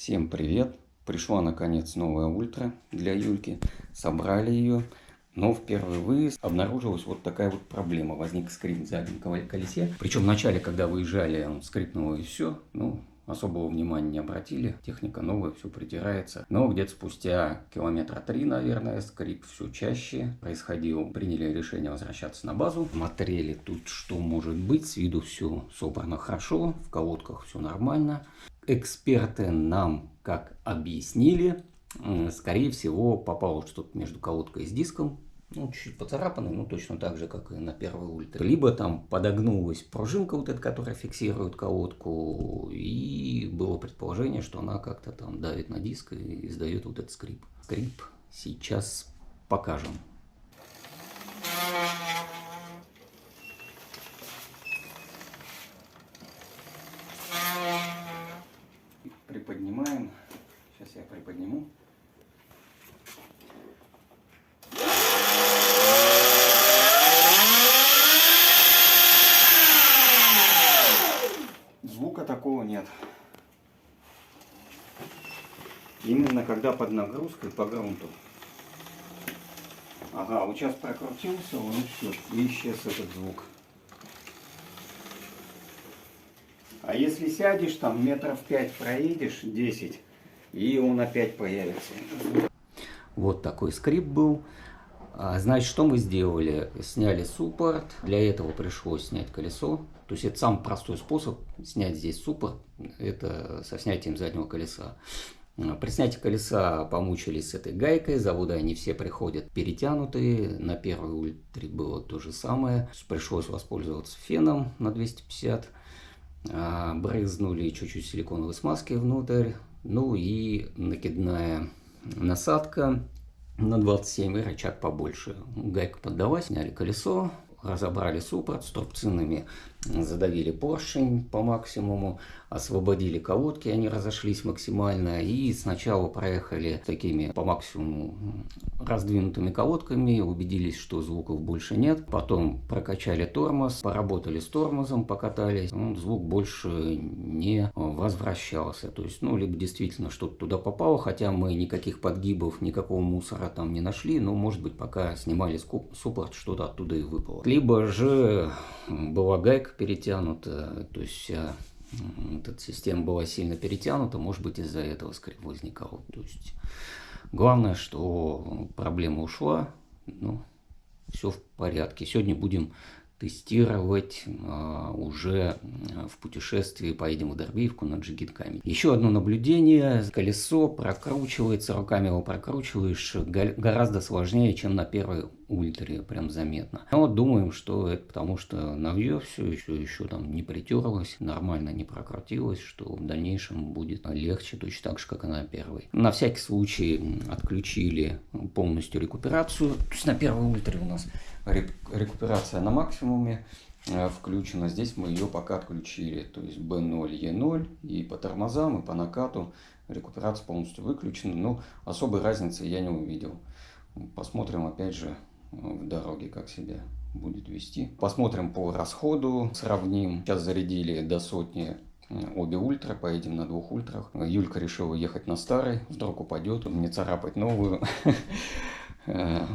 Всем привет! Пришла наконец новая ультра для Юльки. Собрали ее. Но в первый выезд обнаружилась вот такая вот проблема. Возник скрип в заднем колесе. Причем вначале, когда выезжали, он скрипнул и все. Особого внимания не обратили. Техника новая, все притирается. Но где-то спустя километра 3, наверное, скрип все чаще происходил. Приняли решение возвращаться на базу. Смотрели тут, что может быть. С виду все собрано хорошо. В колодках все нормально. Эксперты нам как объяснили, скорее всего, попало что-то между колодкой и с диском. Чуть-чуть поцарапанный, точно так же, как и на первой ультре. Либо там подогнулась пружинка вот эта, которая фиксирует колодку, и было предположение, что она как-то там давит на диск и издает вот этот скрип. Скрип сейчас покажем. Приподнимаем. Сейчас я приподниму. Звука такого нет. Именно когда под нагрузкой по грунту. Ага, вот сейчас прокрутился, он и все, и исчез этот звук. А если сядешь, там метров 5 проедешь, 10, и он опять появится. Вот такой скрип был. Значит, что мы сделали? Сняли суппорт. Для этого пришлось снять колесо. То есть это самый простой способ снять здесь суппорт. Это со снятием заднего колеса. При снятии колеса помучились с этой гайкой. Завода они все приходят перетянутые. На первой ультре было то же самое. Пришлось воспользоваться феном на 250. Брызнули чуть-чуть силиконовой смазки внутрь. И накидная насадка на 27 и рычаг побольше. Гайка поддалась, сняли колесо, разобрали суппорт, струбцинами задавили поршень по максимуму, освободили колодки, они разошлись максимально, и сначала проехали такими по максимуму раздвинутыми колодками, убедились, что звуков больше нет, потом прокачали тормоз, поработали с тормозом, покатались, звук больше не возвращался, то есть, либо действительно что-то туда попало, хотя мы никаких подгибов, никакого мусора там не нашли, но может быть пока снимали суппорт, что-то оттуда и выпало. Либо же была гайка перетянута, то есть эта система была сильно перетянута, может быть из-за этого скрип возникал. То есть главное, что проблема ушла, все в порядке. Сегодня будем тестировать уже в путешествии, поедем в Дорбеевку на Джигит Камень. Еще одно наблюдение: колесо прокручивается, руками его прокручиваешь гораздо сложнее, чем на первой ультре, прям заметно. Но думаем, что это потому, что навье все еще там не притерлось, нормально не прокрутилось, что в дальнейшем будет легче, точно так же, как и на первой. На всякий случай отключили полностью рекуперацию. То есть на первой ультре у нас рекуперация на максимуме включена. Здесь мы ее пока отключили. То есть B0, E0 и по тормозам, и по накату рекуперация полностью выключена. Но особой разницы я не увидел. Посмотрим опять же в дороге, как себя будет вести. Посмотрим по расходу, сравним. Сейчас зарядили до 100 обе ультра, поедем на 2 ультрах. Юлька решила ехать на старой, вдруг упадет, не царапать новую.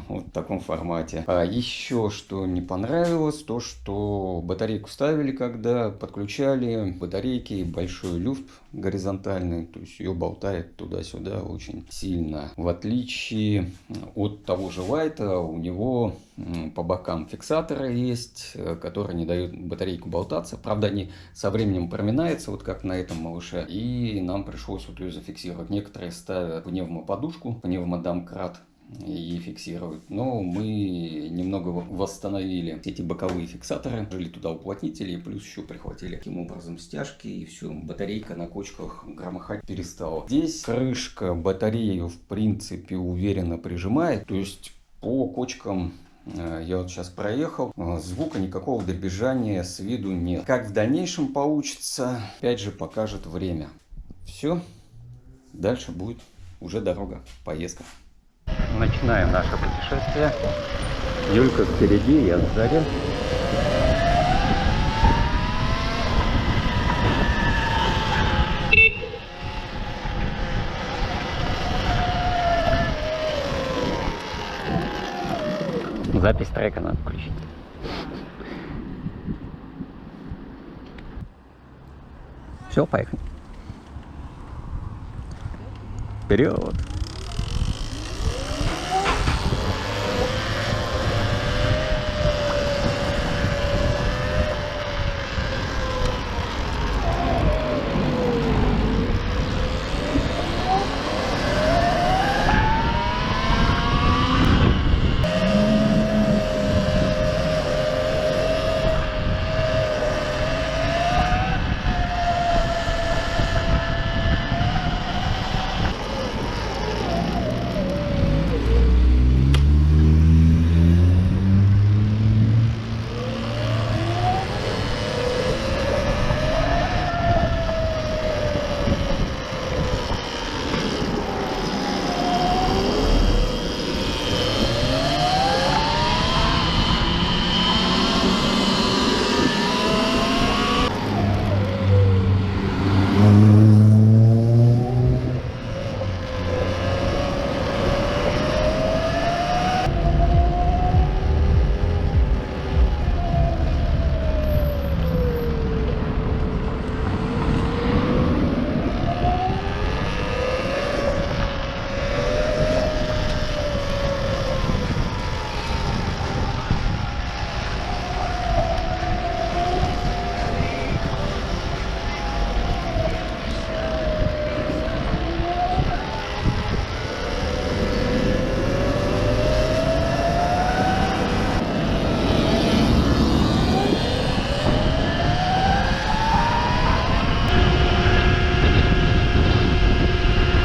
Вот в таком формате. А еще что не понравилось, то что батарейку ставили, когда подключали батарейки, большой люфт горизонтальный, то есть ее болтает туда-сюда очень сильно. В отличие от того же лайта, у него по бокам фиксаторы есть, которые не дают батарейку болтаться. Правда, они со временем проминаются, вот как на этом малыше, и нам пришлось вот ее зафиксировать. Некоторые ставят пневмоподушку, пневмодомкрат, и фиксируют. Но мы немного восстановили эти боковые фиксаторы, жили туда уплотнители, и плюс еще прихватили таким образом стяжки, и все, батарейка на кочках громыхать перестала. Здесь крышка батарею в принципе уверенно прижимает, то есть по кочкам я вот сейчас проехал, звука никакого дребезжания с виду нет. Как в дальнейшем получится, опять же покажет время. Все, дальше будет уже дорога, поездка. Начинаем наше путешествие. Юлька впереди, я сзади. Запись трека надо включить. Все, поехали. Вперед!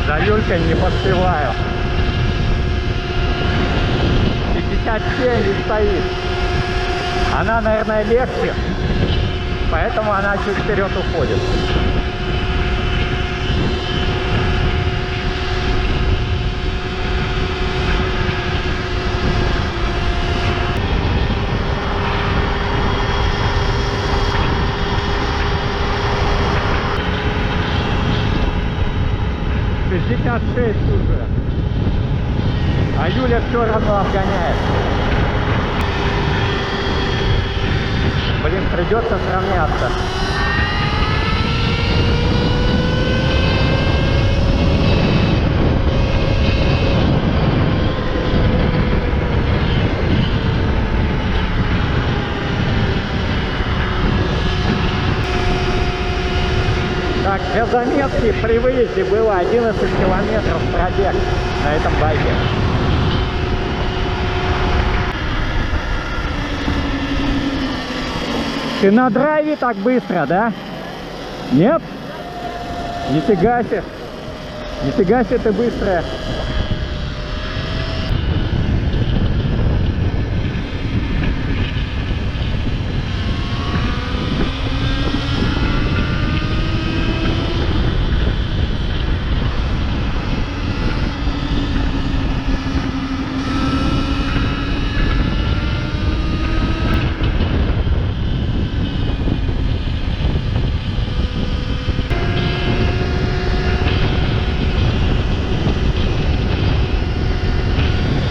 За Юлькой не поспеваю. 57 не стоит. Она, наверное, легче, поэтому она чуть вперед уходит. Уже. А Юля все равно обгоняет. Блин, придется сравняться. Так, для заметки при выезде было 11 километров пробег на этом байке. Ты на драйве так быстро, да? Нет? Нифига себе. Нифига себе ты быстрая.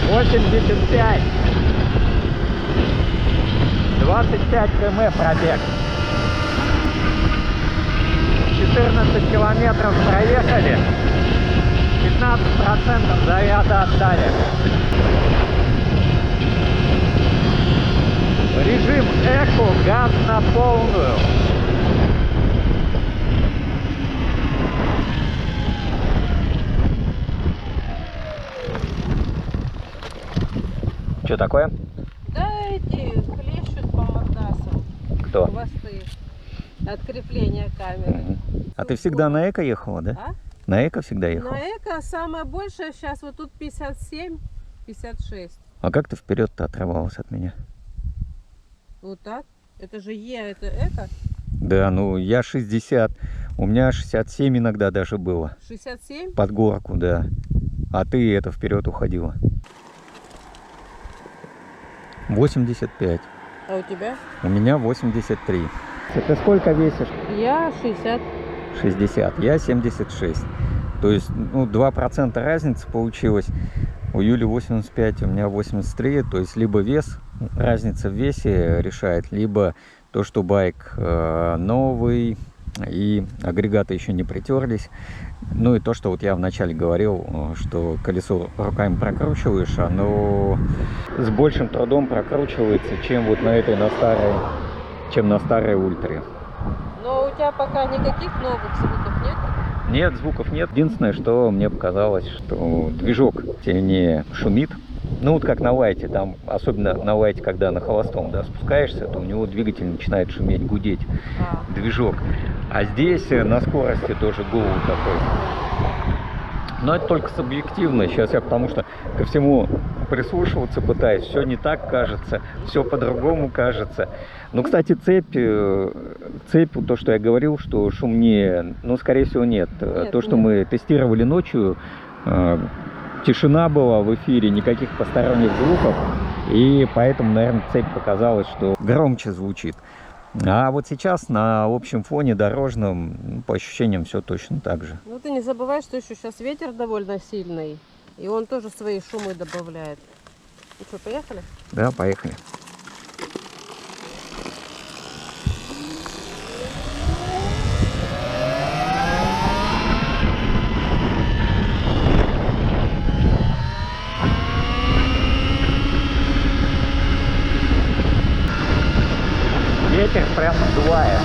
«85». 25 км пробег. 14 километров проехали. 15% заряда отдали. Режим эко, газ на полную. Что такое? Да, эти хлещут по мордасам. Кто? Хвосты. От крепления камеры. А ты всегда на эко ехала, да? А? На эко всегда ехала? На эко самое большее сейчас вот тут 57, 56. А как ты вперед-то отрывалась от меня? Вот так. Это же это эко. Да, ну я 60. У меня 67 иногда даже было. 67? Под горку, да. А ты это вперед уходила. 85. А у тебя? У меня 83. Ты сколько весишь? Я 60. 60. Я 76. То есть, ну, 2% разницы получилось. У Юли 85, у меня 83. То есть либо вес, разница в весе решает, либо то, что байк новый и агрегаты еще не притерлись. Ну и то, что вот я вначале говорил, что колесо руками прокручиваешь, оно с большим трудом прокручивается, чем вот на этой, на старой ультре. Но у тебя пока никаких новых звуков нет? Нет, звуков нет. Единственное, что мне показалось, что движок сильнее шумит. Ну вот как на лайте, там, особенно на лайте, когда на холостом, да, спускаешься, то у него двигатель начинает шуметь, гудеть, движок. А здесь на скорости тоже гул такой. Но это только субъективно. Сейчас я потому что ко всему прислушиваться пытаюсь. Все не так кажется, все по-другому кажется. Ну, кстати, цепь, то, что я говорил, что шумнее, ну, скорее всего, нет. То, что мы тестировали ночью, тишина была в эфире, никаких посторонних звуков. И поэтому, наверное, цепь показалась, что громче звучит. А вот сейчас на общем фоне дорожном, по ощущениям, все точно так же. Ну ты не забывай, что еще сейчас ветер довольно сильный, и он тоже свои шумы добавляет. Ну что, поехали? Да, поехали. Ветер прям надувает.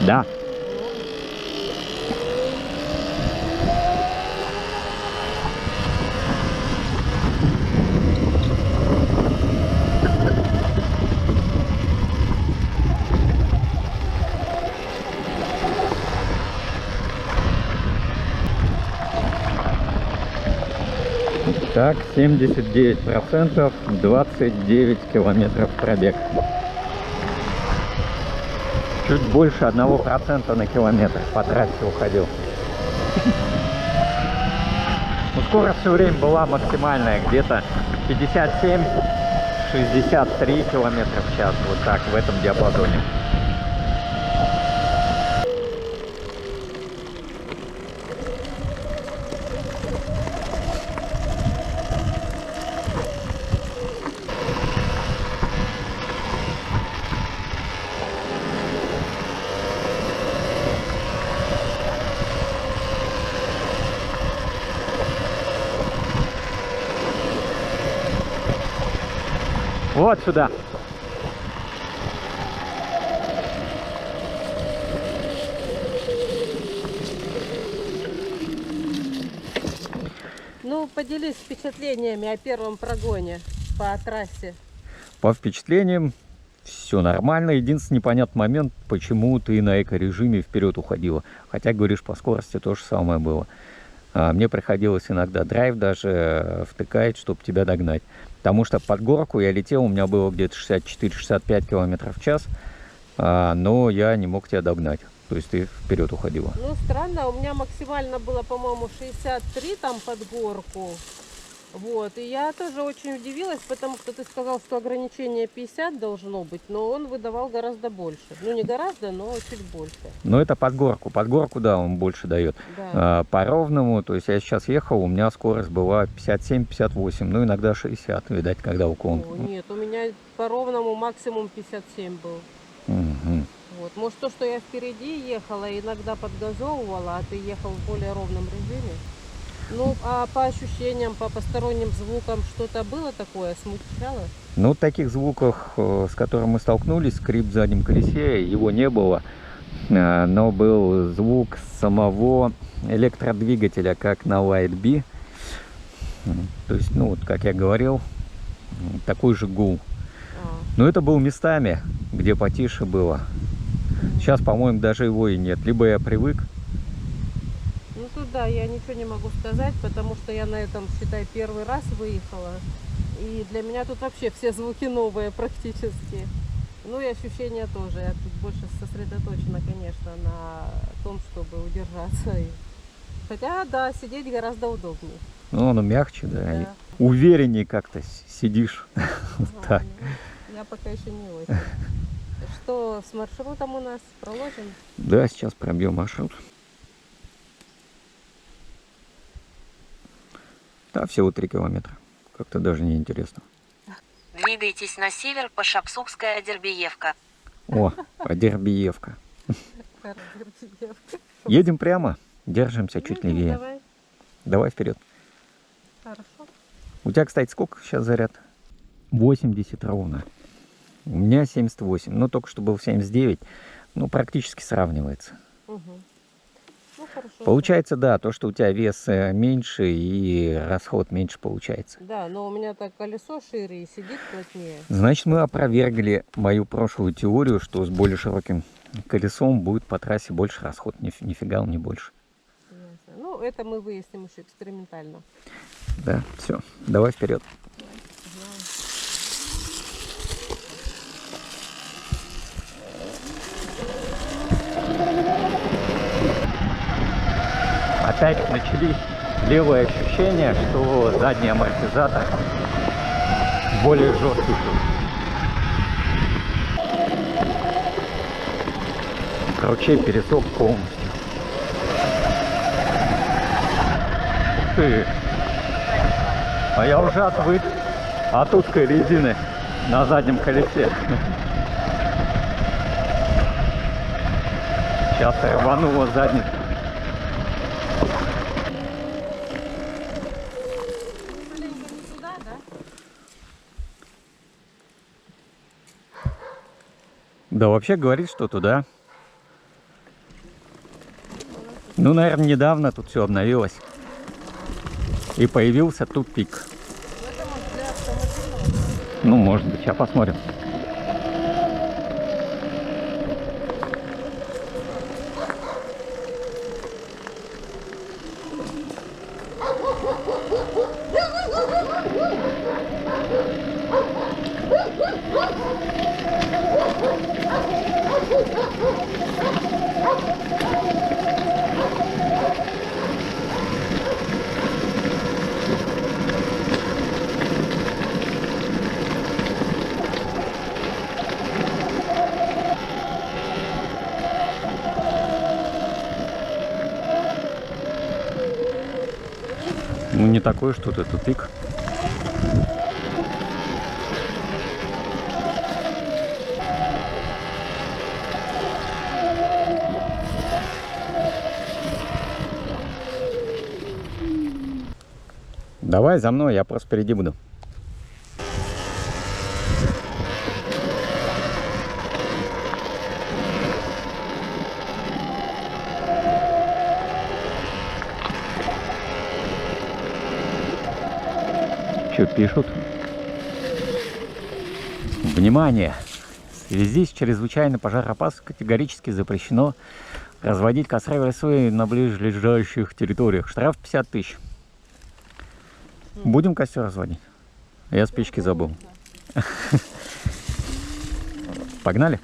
Да. Так, 79%, 29 километров пробег. Чуть больше 1% на километр по трассе уходил. Ну, скорость все время была максимальная, где-то 57-63 километра в час, вот так, в этом диапазоне. Вот сюда. Ну, поделись впечатлениями о первом прогоне по трассе. По впечатлениям все нормально. Единственный непонятный момент, почему ты на эко-режиме вперед уходила. Хотя, говоришь, по скорости то же самое было. Мне приходилось иногда драйв даже втыкать, чтобы тебя догнать. Потому что под горку я летел, у меня было где-то 64-65 км в час, но я не мог тебя догнать. То есть ты вперед уходила. Ну, странно, у меня максимально было, по-моему, 63 там под горку. Вот, и я тоже очень удивилась, потому что ты сказал, что ограничение 50 должно быть, но он выдавал гораздо больше. Ну, не гораздо, но чуть больше. Но это под горку. Под горку, да, он больше дает. Да. По ровному, то есть я сейчас ехал, у меня скорость была 57-58, ну, иногда 60, видать, когда уклон. О, нет, у меня по ровному максимум 57 был. Угу. Вот. Может, то, что я впереди ехала, иногда подгазовывала, а ты ехал в более ровном режиме. Ну, а по ощущениям, по посторонним звукам что-то было такое, смущало? Ну, таких звуков, с которыми мы столкнулись, скрип в заднем колесе, его не было. Но был звук самого электродвигателя, как на Light B. То есть, ну, вот, как я говорил, такой же гул. Но это был местами, где потише было. Сейчас, по-моему, даже его и нет. Либо я привык. Ну, тут да, я ничего не могу сказать, потому что я на этом, считай, первый раз выехала. И для меня тут вообще все звуки новые практически. Ну и ощущения тоже. Я тут больше сосредоточена, конечно, на том, чтобы удержаться. Хотя, да, сидеть гораздо удобнее. Ну, оно мягче, да. Да. И увереннее как-то сидишь. Так. Я пока еще не очень. что с маршрутом у нас? Проложим? Да, сейчас пробьем маршрут. Да, всего 3 километра. Как-то даже не интересно. Двигайтесь на север по Шапсукская Дербиевка. О, Дербиевка. Дербиевка. Едем прямо, держимся чуть Ну, левее. Давай. Давай вперед. Хорошо. У тебя, кстати, сколько сейчас заряд? 80 ровно. У меня 78. Ну, только что был 79. Ну, практически сравнивается. Угу. Ну, хорошо. Получается, да, то, что у тебя вес меньше и расход меньше получается. Да, но у меня так колесо шире и сидит плотнее. Значит, мы опровергли мою прошлую теорию, что с более широким колесом будет по трассе больше расход. Нифига он не больше. Ясно. Ну, это мы выясним еще экспериментально. Да, все. Давай вперед. Опять начались левые ощущения, что задний амортизатор более жесткий. Короче, пересох полностью. Ух ты! А я уже отвык от узкой резины на заднем колесе. Сейчас я рванула задницу. Да, вообще говорит, что туда. Ну, наверное, недавно тут все обновилось. И появился тупик. Ну, может быть, сейчас посмотрим. Ну, не такой, что это тупик. Давай за мной, я просто впереди буду. Что пишут? Внимание! В связи с чрезвычайной пожароопасностью категорически запрещено разводить костры в лесу и на ближайших территориях. Штраф 50 000. Будем костер разводить? Я спички забыл. Погнали?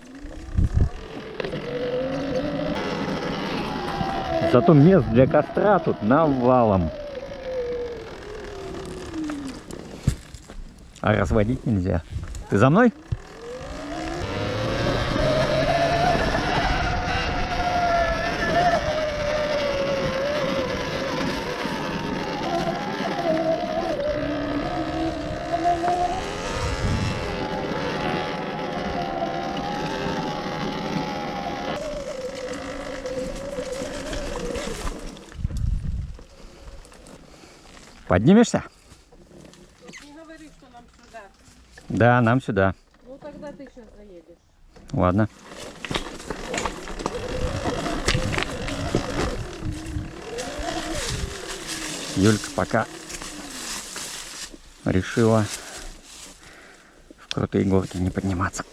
Зато мест для костра тут навалом. А разводить нельзя. Ты за мной? Поднимешься? Не говори, что нам сюда. Да, нам сюда. Ну тогда ты сейчас заедешь. Ладно. Юлька пока решила в крутые горки не подниматься.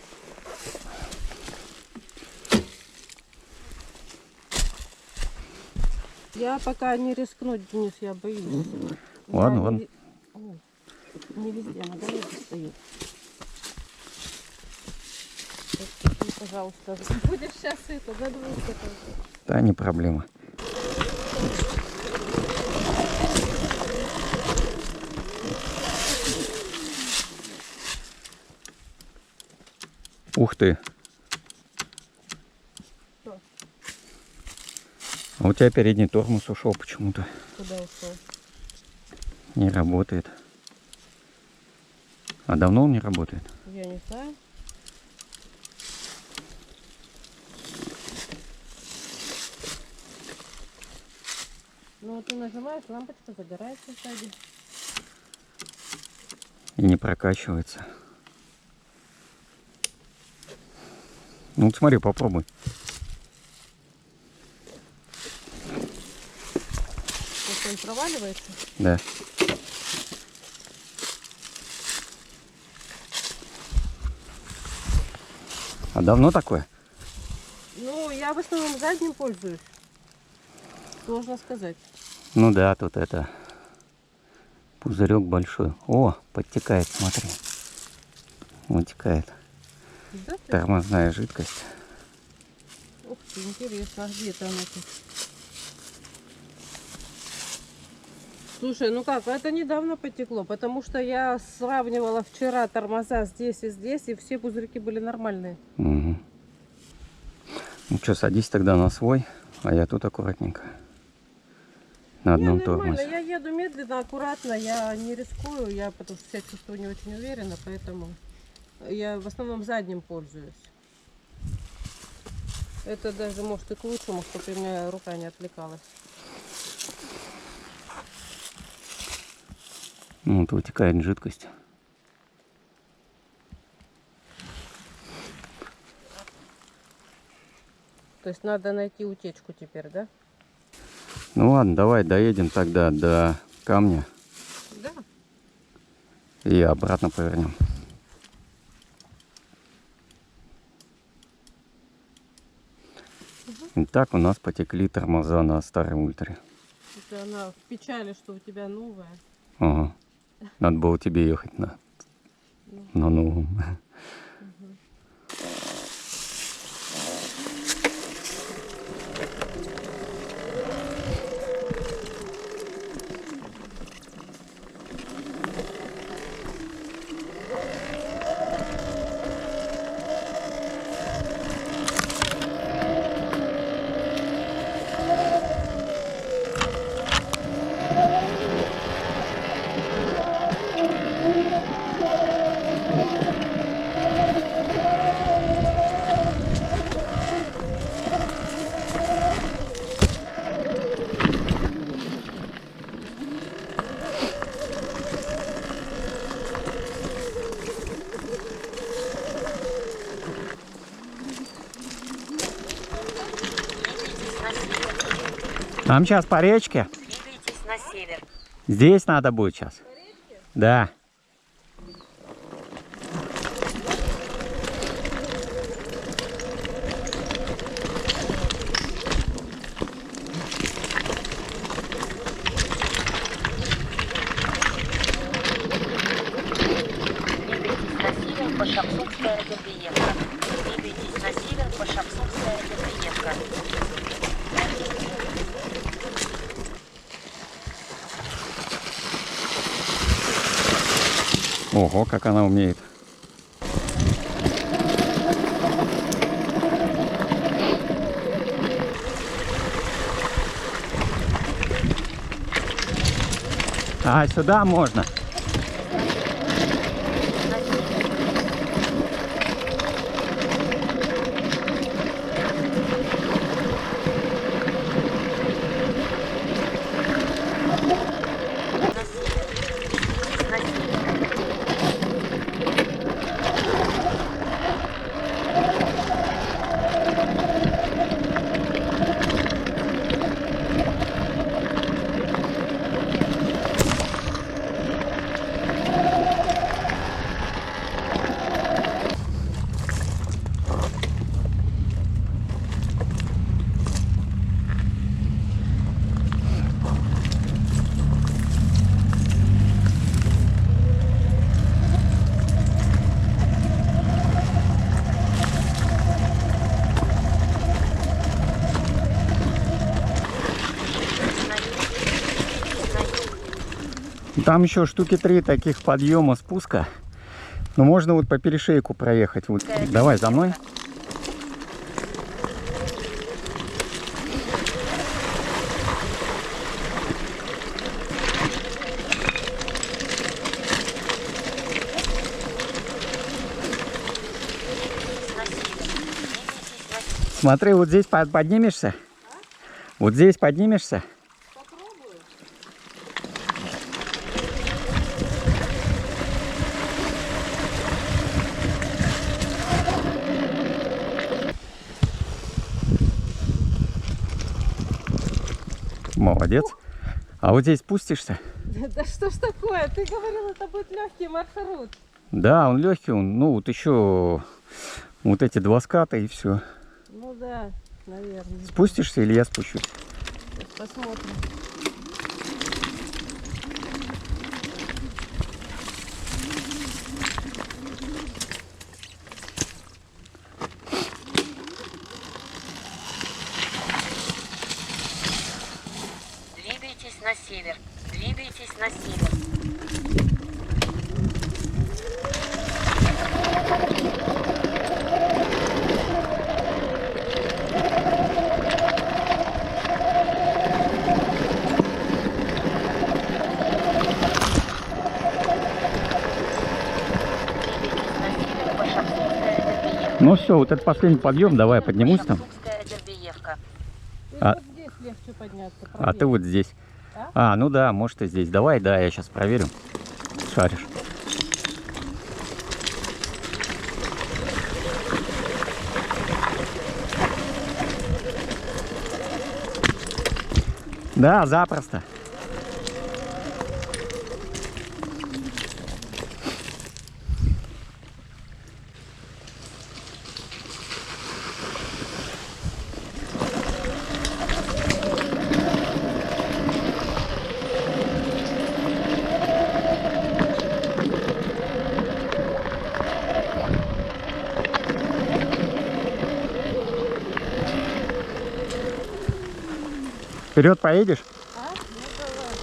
Я пока не рискну, Денис, я боюсь. Ладно, Я ладно. Не везде, на дороге стою. Пожалуйста, будешь сейчас это задуматься. Да, не проблема. Ух ты! А у тебя передний тормоз ушел почему-то. Куда ушел? Не работает. А давно он не работает? Я не знаю. Ну вот ты нажимаешь, лампочка загорается сзади. И не прокачивается. Ну вот смотри, попробуй. Если он проваливается. Да. А давно такое? Ну, я в основном задним пользуюсь. Сложно сказать. Ну да, тут это пузырек большой. О, подтекает, смотри. Вытекает Да, ты? тормозная жидкость. Ух ты, интересно, а где-то она тут? Слушай, ну как, это недавно потекло, потому что я сравнивала вчера тормоза здесь и все пузырьки были нормальные. Угу. Ну что, садись тогда на свой, а я тут аккуратненько. На одном Не, нормально, тормозе. я еду медленно, аккуратно, я не рискую, я потому что себя чувствую не очень уверенно, поэтому я в основном задним пользуюсь. Это даже может и к лучшему, чтобы у меня рука не отвлекалась. Ну, вот вытекает жидкость. То есть надо найти утечку теперь, да? Ну ладно, давай доедем тогда до камня Да. и обратно повернем. Итак, у нас потекли тормоза на старой ультре. Это она в печали, что у тебя новая. Ага. Надо было тебе ехать на новом. Там сейчас по речке. Двигайтесь на север. Здесь надо будет сейчас. Да. Двигайтесь на север по Шапсунская Рогобиевка. Двигайтесь на север по Шапсунская Рогобиевка. Ого, как она умеет. А, сюда можно. Там еще штуки 3 таких подъема спуска. Но можно вот по перешейку проехать. Вот. Давай за мной. Смотри, вот здесь поднимешься. Вот здесь поднимешься. Попробую. Молодец. А вот здесь спустишься? Да что ж такое? Ты говорил, это будет легкий маршрут. Да, он легкий, ну вот еще вот эти 2 ската и все. Ну да, наверное. Спустишься или я спущусь? Сейчас посмотрим. Двигайтесь на север. Двигайтесь на север. Ну все, вот этот последний подъем, давай поднимусь там. Шапсунская Дербиевка. Ты А- вот здесь легче подняться. А ты вот здесь. Да? А, ну да, может и здесь. Давай, да, я сейчас проверю. Шаришь. Да, запросто. Вперед поедешь? А? Ну давай.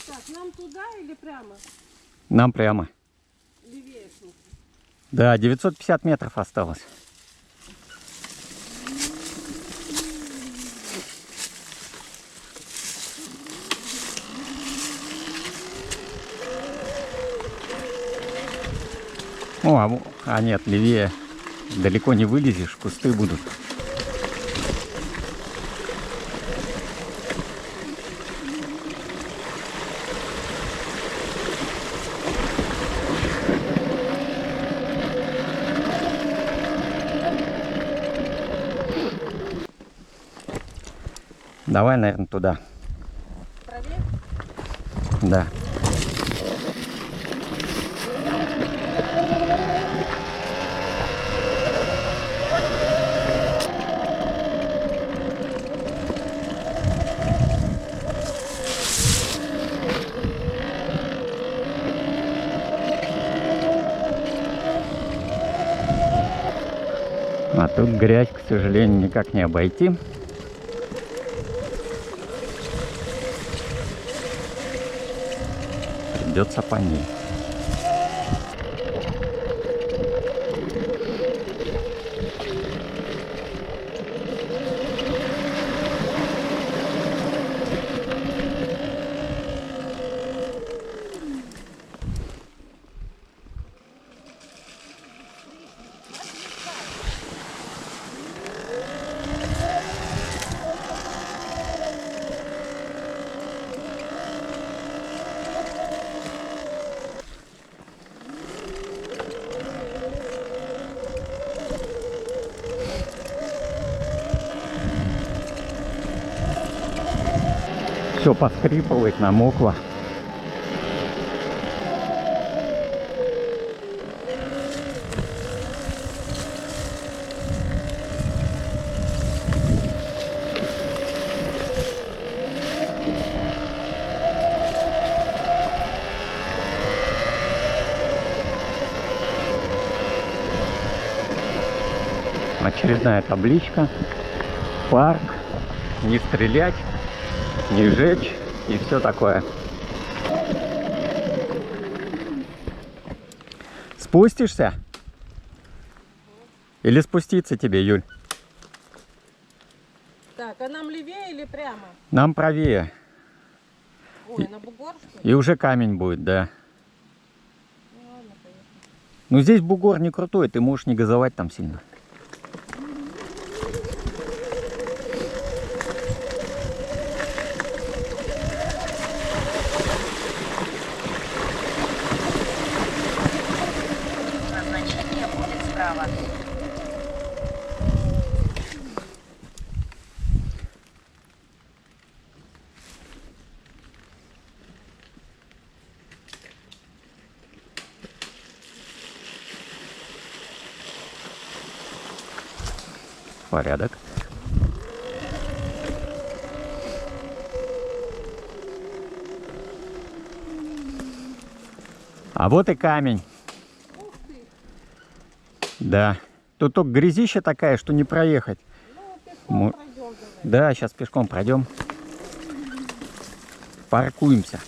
Так, нам туда или прямо? Нам прямо. Левее. в смысле. Да, 950 метров осталось. О, а нет, левее. Далеко не вылезешь, кусты будут. Давай, наверное, туда. Правее? Да. А тут грязь, к сожалению, никак не обойти. Придется по ней. Все поскрипывает, намокло. Очередная табличка. Парк. Не стрелять, не жечь и все такое. Спустишься? Или спуститься тебе, Юль? Так, а нам левее или прямо? Нам правее. Ой, на бугор, что ли? И уже камень будет, да. Ну, ладно, поехали. Но здесь бугор не крутой, ты можешь не газовать там сильно. Назначение будет справа. Порядок. А вот и камень. Да. Тут только грязища такая, что не проехать. Ну, пешком пройдем давай. Да, сейчас пешком пройдем. Паркуемся.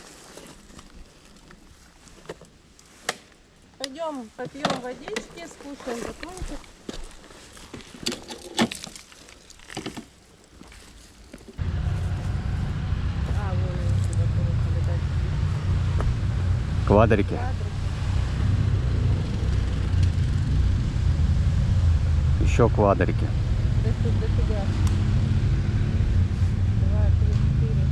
Пойдем попьем водички, скушаем батончик. А, вон они сюда поехали дальше. Квадрики. Квадрики. Еще квадрики. Да тут дофига. 2, 3, 4.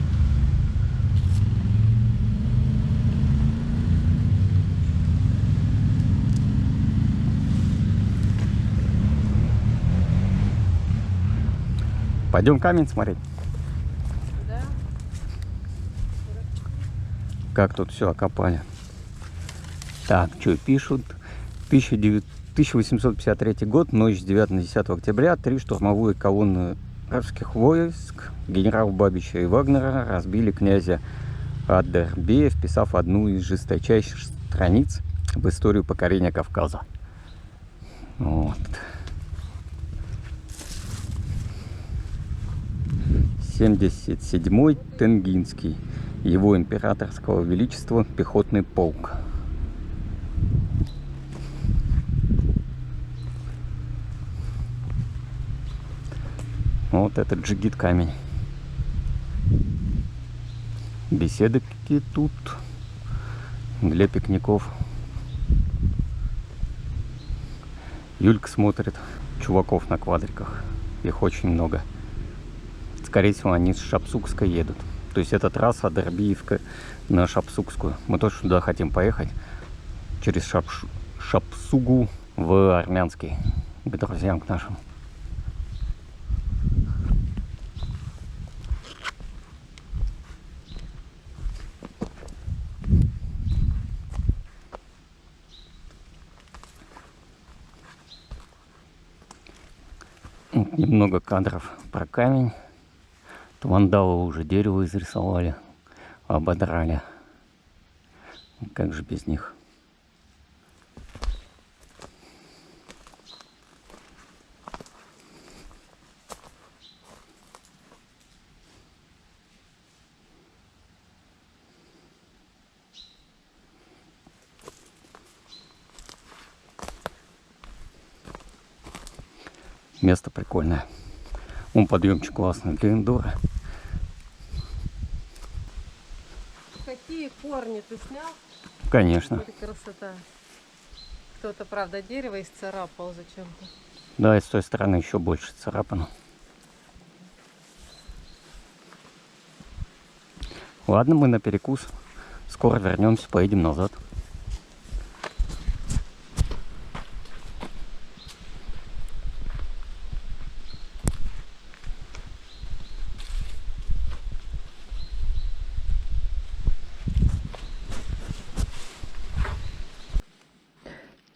Пойдем камень смотреть. Да? Как тут все окопали. Так, что пишут? 1853 год, ночь с 9 на 10 октября, 3 штурмовые колонны русских войск генерал Бабича и Вагнера разбили князя Адербея, вписав одну из жесточайших страниц в историю покорения Кавказа. Вот. 77-й Тенгинский, его императорского величества пехотный полк. Вот этот джигит камень. Беседки тут для пикников. Юлька смотрит чуваков на квадриках. Их очень много. Скорее всего, они с Шапсукской едут. То есть это трасса Адербиевка на Шапсукскую. Мы тоже туда хотим поехать. Через Шапсугу в Армянский. К друзьям, к нашим. Немного кадров про камень. Вандалы уже дерево изрисовали, ободрали. Как же без них? Место прикольное. Вон подъемчик классный для эндуро. Какие корни ты снял? Конечно. Смотри, красота. Кто-то, правда, дерево исцарапал зачем-то. Да, и с той стороны еще больше царапано. Ладно, мы на перекус. Скоро вернемся, поедем назад.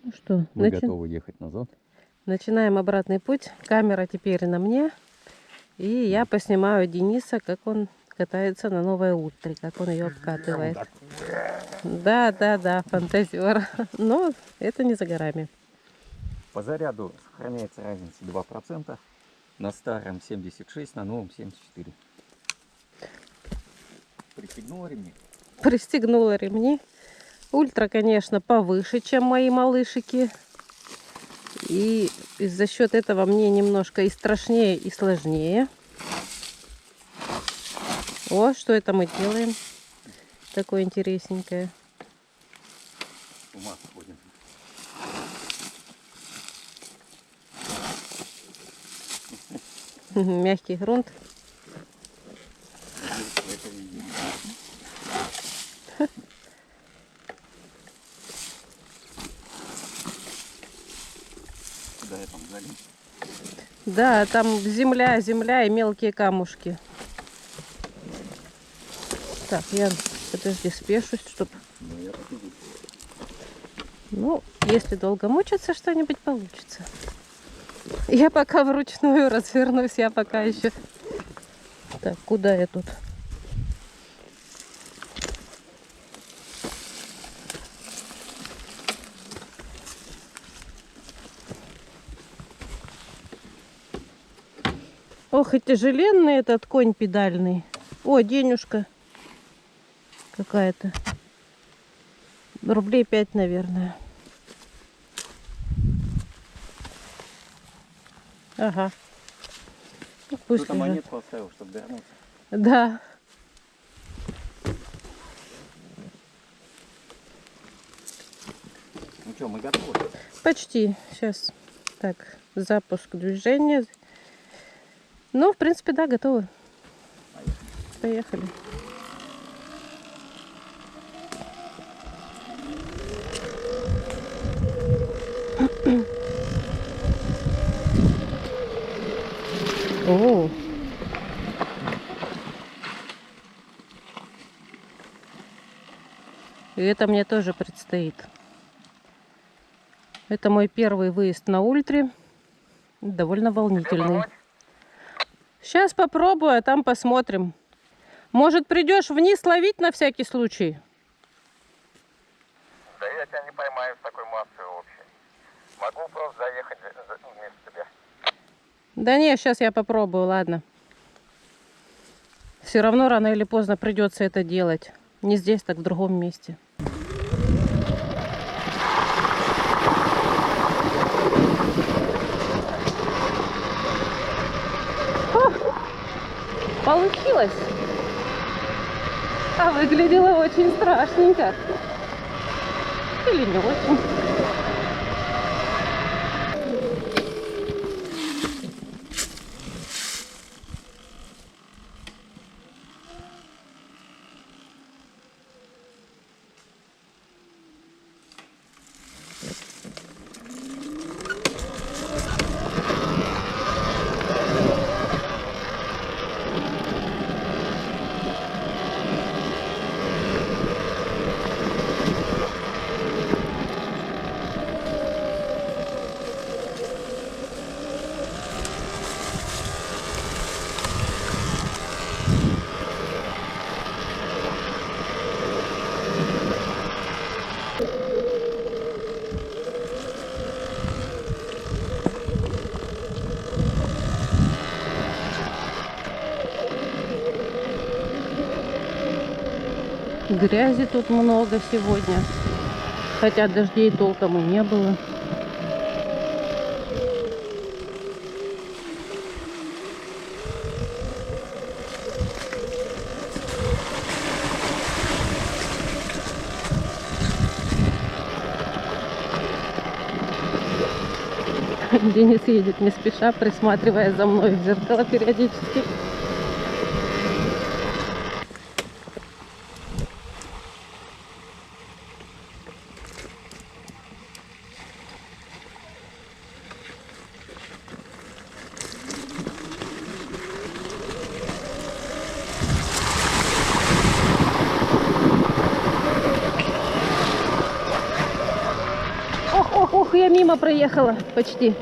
Ну что, Мы готовы ехать назад. начинаем обратный путь. Камера теперь на мне. И я поснимаю Дениса, как он катается на новой утре, как он ее обкатывает. Да, фантазер. Но это не за горами. По заряду сохраняется разница 2%. На старом 76, на новом 74. Пристегнула ремни? Пристегнула ремни. Ультра, конечно, повыше, чем мои малышики. И за счет этого мне немножко и страшнее, и сложнее. О, что это мы делаем? Такое интересненькое. С ума сходим. Мягкий грунт. Это видимо. Да, я там залез. Да, там земля, земля и мелкие камушки. Так, я, подожди, спешусь, чтобы... Ну, я так и буду. Ну, если долго мучиться, что-нибудь получится. Я пока вручную развернусь, я пока еще... Так, куда я тут? Ох, и тяжеленный этот конь педальный. О, денежка какая-то. Рублей 5, наверное. Ага. Ну, пусть Кто-то лежит. монетку оставил, чтобы вернуться. Да. Ну что, мы готовы? Почти. Сейчас. Так, запуск движения. Ну, в принципе, да, готовы. Поехали. О. И это мне тоже предстоит. Это мой первый выезд на ультре. Довольно волнительный. Сейчас попробую, а там посмотрим. Может, придешь вниз ловить на всякий случай? Да я тебя не поймаю с такой массой общей. Могу просто заехать вместо тебя. Да не, сейчас я попробую, ладно. Все равно рано или поздно придется это делать. Не здесь, так в другом месте. О, получилось! А выглядело очень страшненько. Или не очень. Грязи тут много сегодня. Хотя дождей толком и не было. Денис едет не спеша, присматривая за мной в зеркало периодически. Ох, я мимо проехала почти.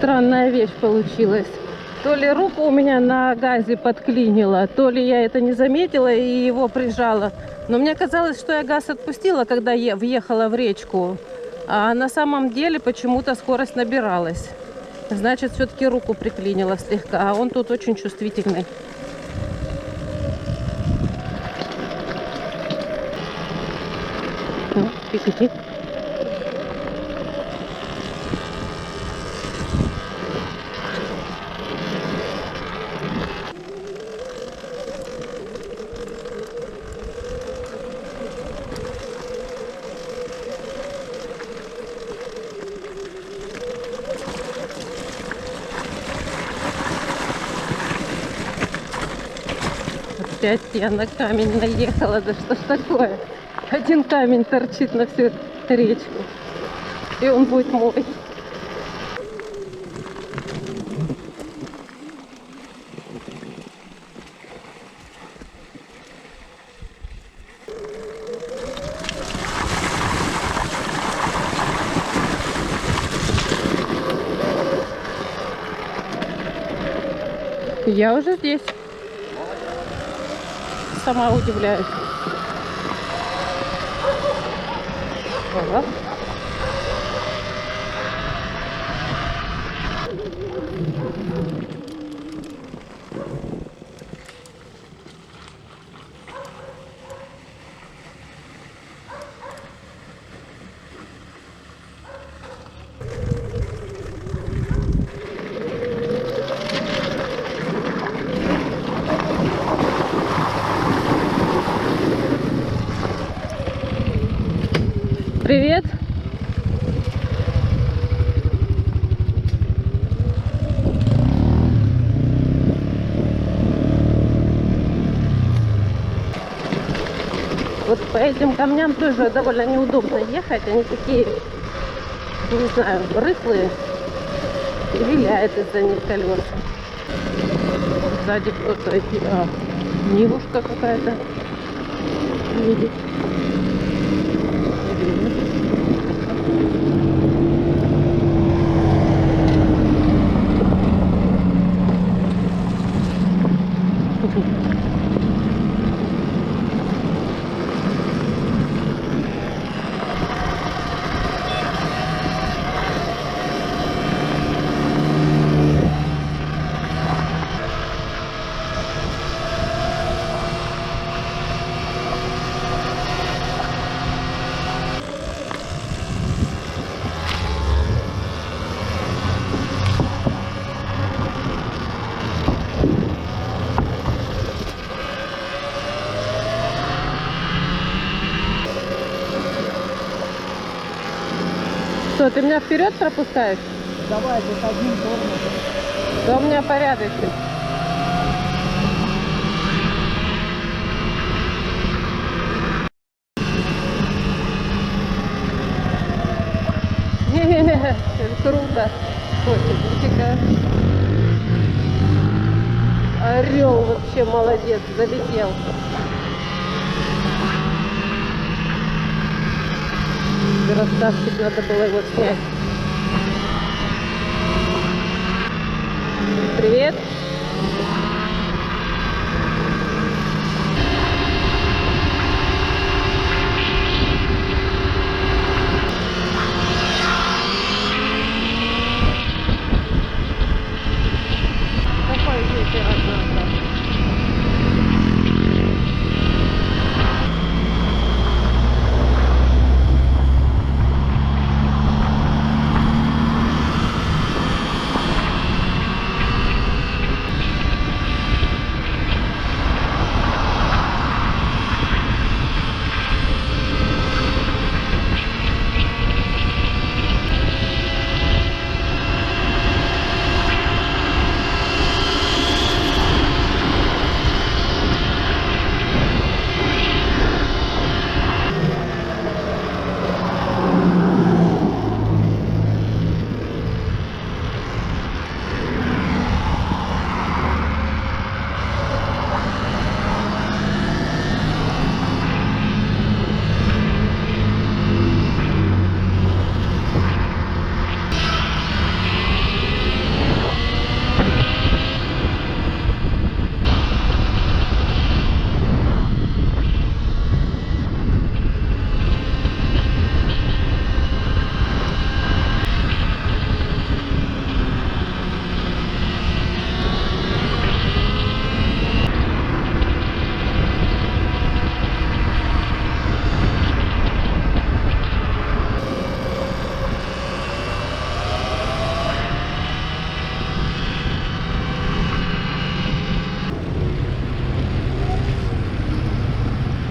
странная вещь получилась. То ли руку у меня на газе подклинило, то ли я это не заметила и его прижала. Но мне казалось, что я газ отпустила, когда я въехала в речку. А на самом деле почему-то скорость набиралась. Значит, все-таки руку приклинило слегка. А он тут очень чувствительный. Ну, иди. Опять я на камень наехала. Да что ж такое? Один камень торчит на всю речку. И он будет мой. Я уже здесь. Сама удивляюсь. Ага. Привет. Вот по этим камням тоже довольно неудобно ехать. Они такие, не знаю, рыхлые. И виляет из-за них колеса. Сзади кто-то, Нивушка какая-то едет. Что, ты меня вперед пропускаешь? Давай, тут один тормоз. Да у меня порядочек. Круто. Очень. Орел вообще молодец, залетел. Красавчик, надо было его снять. Привет. Какой ветер, однако.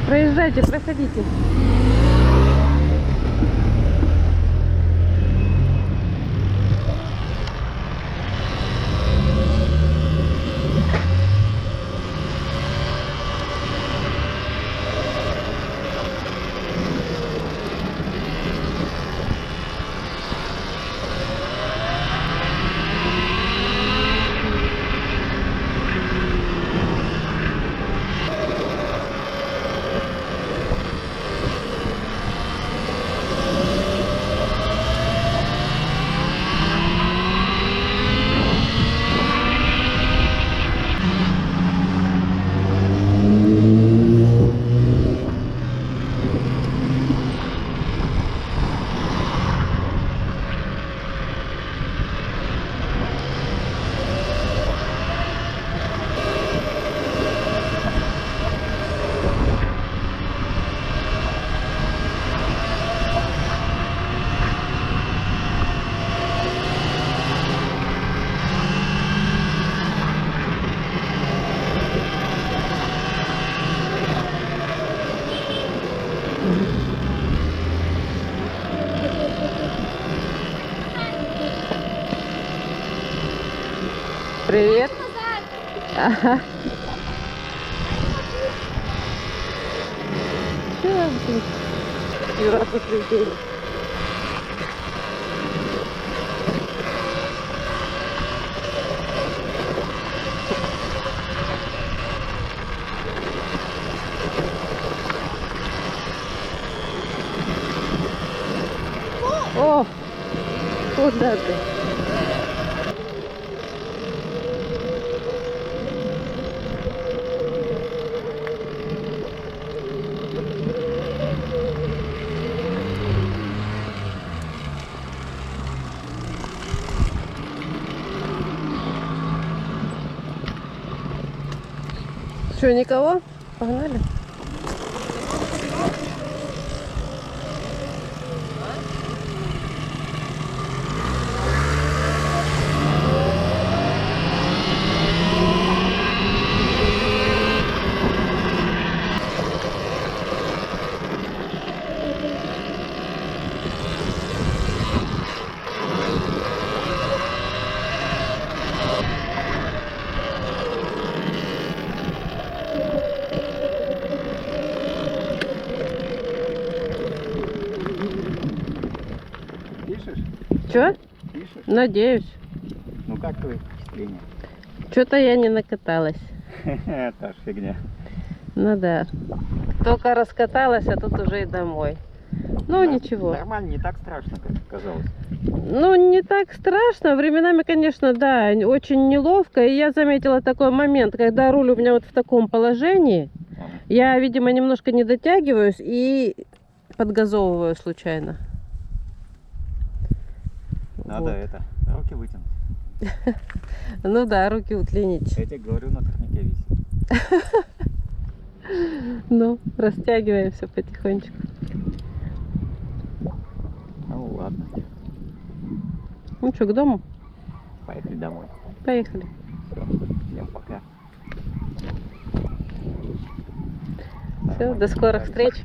Проезжайте, проходите. Привет. Ага. Чё ты? Юра, посмотри. О, куда ты? Что, никого? Погнали. Пишешь? Чё? Пишешь? Надеюсь. Ну как твои впечатления? Что-то я не накаталась. Это ж фигня. Ну да. Только раскаталась, а тут уже и домой. Ну ничего. Нормально, не так страшно, как казалось. Ну, не так страшно. Временами, конечно, да, очень неловко. И я заметила такой момент, когда руль у меня вот в таком положении. Ага. Я, видимо, немножко не дотягиваюсь и подгазовываю случайно. Надо Вот. это, руки вытянуть. Ну да, руки удлинить. Я тебе говорю, на турнике висит. Ну, растягиваемся потихонечку. Ну ладно, Ну что, к дому? поехали домой. Поехали. Всем пока. Все, до скорых встреч.